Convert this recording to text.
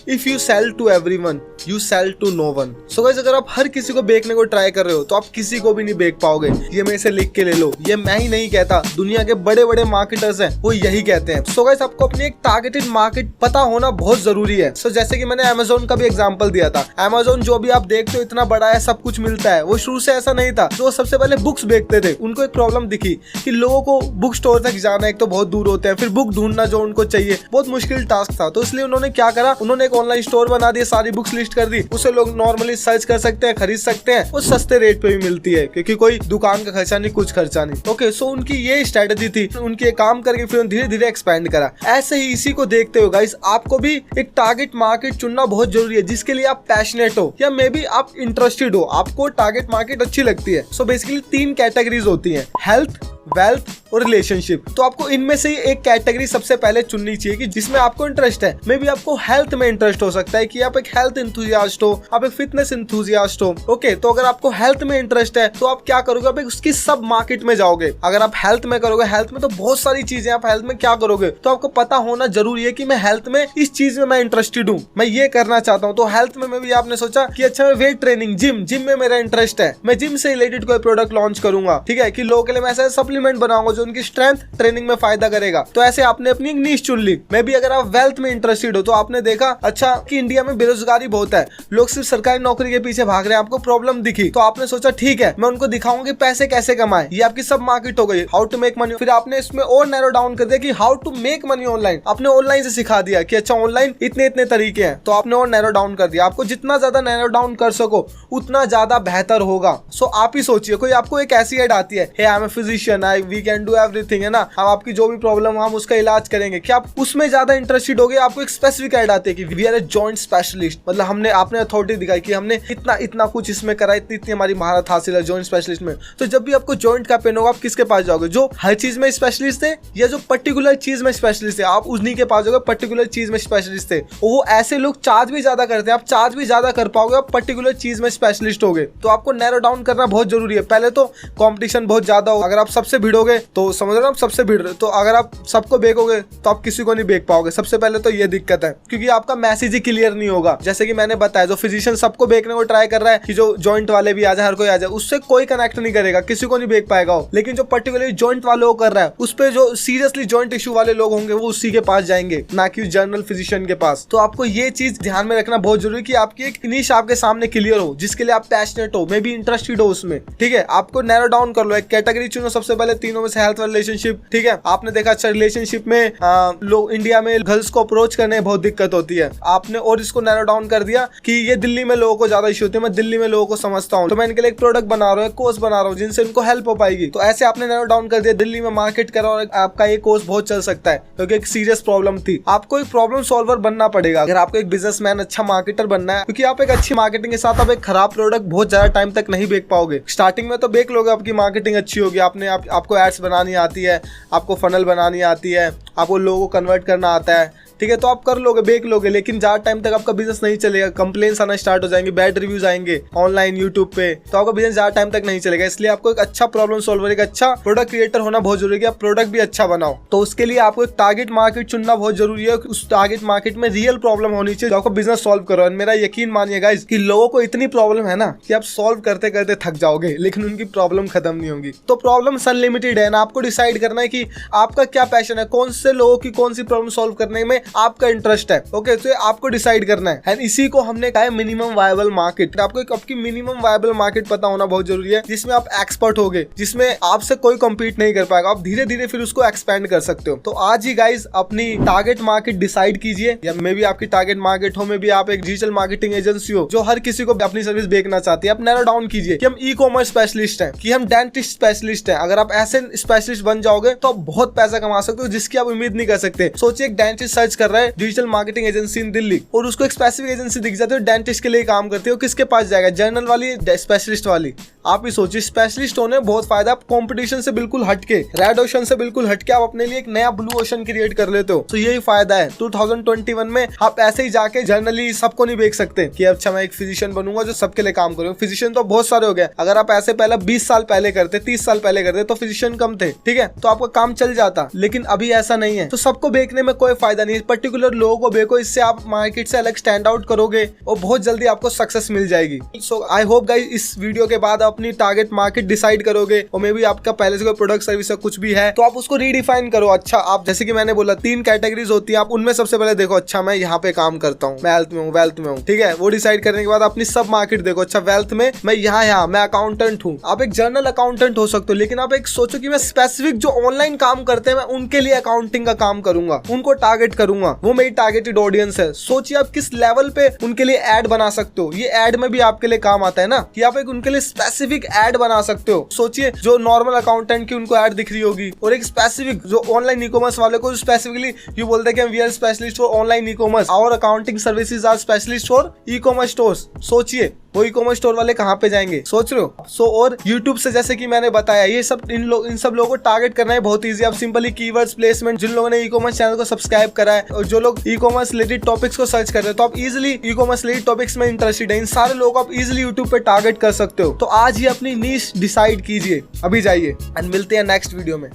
If you sell to everyone you sell to no one. So guys अगर आप हर किसी को बेचने को ट्राई कर रहे हो तो आप किसी को भी नहीं बेच पाओगे। ये मेरे से लिख के ले लो, ये मैं ही नहीं कहता, दुनिया के बड़े बड़े मार्केटर्स हैं वो यही कहते हैं। सो गाइस आपको अपनी एक टारगेटेड मार्केट पता होना बहुत जरूरी है। सो जैसे कि मैंने अमेज़न का भी एग्जांपल दिया था, अमेज़न जो भी आप देखते हो इतना बड़ा है, सब कुछ मिलता है, वो शुरू से ऐसा नहीं था। जो सबसे पहले बुक्स बेचते थे उनको एक प्रॉब्लम दिखी कि लोगों को बुक स्टोर तक जाना एक तो बहुत दूर होते हैं, फिर बुक ढूंढना जो उनको चाहिए बहुत मुश्किल टास्क था। तो इसलिए उन्होंने क्या करा, उन्होंने एक ऑनलाइन स्टोर बना दिया, सारी बुक्स लिस्ट कर दी, उसे लोग नॉर्मली सर्च कर सकते हैं, खरीद सकते हैं, वो सस्ते रेट पे भी मिलती है क्योंकि कोई दुकान का खर्चा नहीं, कुछ खर्चा नहीं। ओके, सो उनकी ये स्ट्रेटेजी थी, उनके काम करके फिर धीरे धीरे एक्सपेंड करा। ऐसे ही इसी को देखते हो गाइस आपको भी एक टारगेट मार्केट चुनना बहुत जरूरी है जिसके लिए आप पैशनेट हो या मे बी आप इंटरेस्टेड हो, आपको टारगेट मार्केट अच्छी लगती है। सो बेसिकली 3 कैटेगरीज होती हैं, हेल्थ, वेल्थ और रिलेशनशिप। तो आपको इनमें से एक कैटेगरी सबसे पहले चुननी चाहिए कि जिसमें आपको इंटरेस्ट है। मे बी आपको हेल्थ में इंटरेस्ट हो सकता है कि आप एक हेल्थ इंथुजियास्ट हो, आप एक फिटनेस इंथुजियास्ट हो। ओके, तो अगर आपको हेल्थ में इंटरेस्ट है तो आप क्या करोगे, आप उसकी सब मार्केट में जाओगे। अगर आप हेल्थ में करोगे, हेल्थ में तो बहुत सारी चीजें, आप हेल्थ में क्या करोगे तो आपको पता होना जरूरी है कि मैं हेल्थ में इस चीज में मैं इंटरेस्टेड हूँ, मैं ये करना चाहता हूँ। तो हेल्थ में भी आपने सोचा कि अच्छा मैं वेट ट्रेनिंग, जिम में मेरा इंटरेस्ट है, मैं जिम से रिलेटेड कोई प्रोडक्ट लॉन्च करूंगा, ठीक है, कि लोगों के लिए मैं ऐसा सप्लीमेंट बनाऊंगा जो उनकी स्ट्रेंथ ट्रेनिंग में फायदा करेगा। तो ऐसे आपने अपनी एक नीश चुन ली। मे बी अगर आप वेल्थ में इंटरेस्टेड हो तो आपने देखा अच्छा कि इंडिया में बेरोजगारी बहुत है, लोग सिर्फ सरकारी नौकरी के पीछे भाग रहे हैं, आपको प्रॉब्लम दिखी तो आपने सोचा ठीक है मैं उनको दिखाऊंगा कि पैसे कैसे कमाए। ये आपकी सब मार्केट हो गई, हाउ टू मेक मनी। फिर आपने इसमें और नैरो डाउन कर दिया कि how to make money online, आपने ऑनलाइन से सिखा दिया कि अच्छा ऑनलाइन इतने इतने तरीके हैं, तो आपने और नैरो डाउन कर दिया। आपको जितना ज्यादा नैरो डाउन कर सको उतना ज्यादा बेहतर होगा। सो आप ही सोचिए, कोई आपको एक ऐसी एड आती है, hey I am a physician, I we can do everything, है ना, हम आपकी जो भी प्रॉब्लम हम उसका इलाज करेंगे, क्या आप उसमें ज्यादा इंटरेस्टेड हो गए। आपको एक स्पेसिफिक एड आती है कि we are a joint specialist, मतलब हमने आपने अथॉरिटी दिखाई कि हमने इतना इतना कुछ इसमें करा, इतनी इतनी हमारी महारत हासिल है जॉइंट स्पेशलिस्ट में। तो जब भी आपको जॉइंट का पेन होगा आप किसके पास जाओगे, जो हर चीज में स्पेशलिस्ट थे या जो पर्टिकुलर चीज में स्पेशलिस्ट है, आप उन्हीं के पास जाओगे पर्टिकुलर चीज में स्पेशलिस्ट थे। वो ऐसे लोग चार्ज भी ज्यादा करते हैं, आप चार्ज भी ज्यादा कर पाओगे, आप पर्टिकुलर चीज में स्पेशलिस्ट हो गए। तो आपको नैरो डाउन करना बहुत जरूरी है। पहले तो कंपटीशन बहुत ज्यादा होगा, अगर आप सबसे भिड़ोगे तो समझ रहे हो आप सबसे भिड़ रहे, तो अगर आप सबको बेचोगे तो आप किसी को नहीं बेच पाओगे। सबसे पहले तो ये दिक्कत है क्योंकि आपका मैसेज ही क्लियर नहीं होगा। जैसे कि मैंने बताया, जो फिजिशियन सबको बेचने को ट्राई कर रहा है कि जो जॉइंट वाले भी आ जाए, हर कोई आ जाए, उससे कोई कनेक्ट नहीं करेगा, किसी को नहीं बेच पाएगा वो। लेकिन जो पर्टिकुलरली जॉइंट वाले को कर रहा है, उस पे जो सीरियसली जॉइंट इशू वाले लोग होंगे वो उसी के पास जाएंगे, ना कि जनरल फिजिशियन के पास। तो आपको ये चीज ध्यान में रखना बहुत जरूरी कि आपकी एक निश आपके सामने क्लियर हो जिसके लिए आप पैशनेट हो, मे बी इंटरेस्टेड हो उसमें, ठीक है। आपको नैरो डाउन कर लो, एक कैटेगरी चुनो सबसे पहले, तीनों में से हेल्थ, रिलेशनशिप, ठीक है। आपने देखा अच्छा रिलेशनशिप में लोग इंडिया में गर्ल्स को अप्रोच करने में बहुत दिक्कत होती है, आपने और इसको नैरो डाउन कर दिया कि ये दिल्ली में लोगों को ज्यादा इश्यू होती है, मैं दिल्ली में लोगों को समझता हूँ, तो मैं इनके लिए एक प्रोडक्ट बना रहा हूँ, कोर्स बना रहा हूँ जिनसे इनको हेल्प हो पाएगी। तो ऐसे आपने नैरो डाउन कर दिया, दिल्ली में मार्केट करा और आपका ये कोर्स बहुत चल सकता है क्योंकि एक सीरियस प्रॉब्लम थी। आपको एक प्रॉब्लम सॉल्वर बनना पड़ेगा अगर आपको एक बिजनेसमैन, अच्छा मार्केटर बनना है, क्योंकि आप एक अच्छी मार्केटिंग के साथ आप एक खराब प्रोडक्ट बहुत ज्यादा टाइम तक नहीं बेच पाओगे। स्टार्टिंग में तो बेच लोगे, आपकी मार्केटिंग अच्छी होगी, आपको एड्स बनानी आती है, आपको फनल बनानी आती है, आपको लोगों को कन्वर्ट करना आता है, ठीक है, तो आप कर लोगे, बेच लोगे, लेकिन ज्यादा टाइम तक आपका बिजनेस नहीं चलेगा, कंप्लेंट्स आना स्टार्ट हो जाएंगे, बैड रिव्यूज आएंगे ऑनलाइन यूट्यूब पे, तो आपका बिजनेस ज्यादा टाइम तक नहीं चलेगा। इसलिए आपको एक अच्छा प्रॉब्लम सॉल्वर, एक अच्छा प्रोडक्ट क्रिएटर होना बहुत जरूरी है, आप प्रोडक्ट भी अच्छा बनाओ। तो उसके लिए आपको एक टारगेट मार्केट चुनना बहुत जरूरी है, उस टारगेट मार्केट में रियल प्रॉब्लम होनी चाहिए, आपको बिजनेस सॉल्व करो। और मेरा यकीन मानिए गाइस कि लोगों को इतनी प्रॉब्लम है ना कि आप सॉल्व करते करते थक जाओगे, लेकिन उनकी प्रॉब्लम खत्म नहीं होगी। तो प्रॉब्लम अनलिमिटेड है ना, आपको डिसाइड करना है कि आपका क्या पैशन है, कौन से लोगों की कौन सी प्रॉब्लम सॉल्व करने में आपका इंटरेस्ट है। ओके, तो आपको डिसाइड करना है। एंड इसी को हमने कहा है मिनिमम वायबल मार्केट। आपको एक आपकी मिनिमम वायबल मार्केट पता होना बहुत जरूरी है, जिसमें आप एक्सपर्ट होगे, जिसमें आपसे कोई कम्पीट नहीं कर पाएगा, आप धीरे धीरे फिर उसको एक्सपेंड कर सकते हो। तो आज ही गाइज अपनी टारगेट मार्केट डिसाइड कीजिए, या मे बी आपकी टारगेट मार्केट हो, मे बी आप एक डिजिटल मार्केटिंग एजेंसी हो जो हर किसी को अपनी सर्विस बेचना चाहती है। आप नैरो डाउन कीजिए कि हम ई कॉमर्स स्पेशलिस्ट हैं, कि हम डेंटिस्ट स्पेशलिस्ट हैं। अगर आप ऐसे स्पेशलिस्ट बन जाओगे तो आप बहुत पैसा कमा सकते हो जिसकी आप उम्मीद नहीं कर सकते। सोचिए एक डेंटिस्ट सर्च कर रहा है डिजिटल मार्केटिंग एजेंसी इन दिल्ली, और उसको एक स्पेसिफिक एजेंसी दिख जाती है डेंटिस्ट के लिए काम करती है, किसके पास जाएगा, जनरल वाली, स्पेशलिस्ट वाली। आप ही सोचिए, स्पेशलिस्ट होने बहुत फायदा, आप कंपटीशन से बिल्कुल हटके, रेड ओशन से बिल्कुल हटके आप अपने लिए एक नया ब्लू ओशन क्रिएट कर लेते हो। तो यही फायदा है 2021 में। आप ऐसे ही जाके जनरली सबको नहीं बेच सकते कि अच्छा मैं एक फिजिशियन बनूंगा जो सबके लिए काम करूंगा। फिजिशियन तो बहुत सारे हो गए, अगर आप ऐसे पहले 20 साल पहले करते, 30 साल पहले करते तो फिजिशियन कम थे, ठीक है, तो आपका काम चल जाता। लेकिन अभी ऐसा नहीं है, तो सबको बेचने में कोई फायदा नहीं है। पर्टिकुलर लोगों को बेचो, इससे आप मार्केट से अलग स्टैंड आउट करोगे और बहुत जल्दी आपको सक्सेस मिल जाएगी। सो आई होप गाइस इस वीडियो के बाद अपनी टारगेट मार्केट डिसाइड करोगे और मे बी आपका पहले से कोई प्रोडक्ट सर्विस कुछ भी है तो आप उसको रीडिफाइन करो। अच्छा, आप जैसे कि मैंने बोला 3 कैटेगरीज होती है, आप उनमें सबसे पहले देखो अच्छा मैं यहाँ पे काम करता हूँ, मैं हेल्थ में हूँ, ठीक है। वो डिसाइड करने के बाद अपनी सब मार्केट देखो, अच्छा वेल्थ में मैं यहाँ मैं अकाउंटेंट हूँ, आप एक जर्नल अकाउंटेंट हो सकते हो, लेकिन आप एक सोचो कि मैं स्पेसिफिक जो ऑनलाइन काम करते हैं मैं उनके लिए अकाउंटिंग का काम करूंगा, उनको टारगेट करूंगा, वो मेरी टारगेटेड ऑडियंस है। सोचिए आप किस लेवल पे उनके लिए एड बना सकते हो। ये एड में भी आपके लिए काम आता है ना कि आप एक उनके लिए स्पेसिफिक एड बना सकते हो। सोचिए जो नॉर्मल अकाउंटेंट की उनको एड दिख रही होगी और एक स्पेसिफिक जो ऑनलाइन ई कॉमर्स वाले को स्पेसिफिकली ये बोलते हैं कि we are specialist for online e commerce, our accounting services are specialist for e commerce stores. सोचिए वो ई कॉमर्स स्टोर वाले कहाँ पे जाएंगे, सोच रहे हो। सो और यूट्यूब से जैसे कि मैंने बताया ये सब इन सब लोगों को टारगेट करना है बहुत ईजी। आप सिंपली कीवर्ड्स प्लेसमेंट, जिन लोगों ने ई कॉमर्स चैनल को सब्सक्राइब करा है और जो लोग ई कॉमर्स रिलेटेड टॉपिक्स को सर्च कर रहे हो तो आप easily e commerce related topics में इंटरेस्टेड है, इन सारे लोगों को आप इजीली यूट्यूब पे टारगेट कर सकते हो। तो आज ही अपनी नीश डिसाइड कीजिए, अभी जाइए एंड मिलते हैं नेक्स्ट वीडियो में।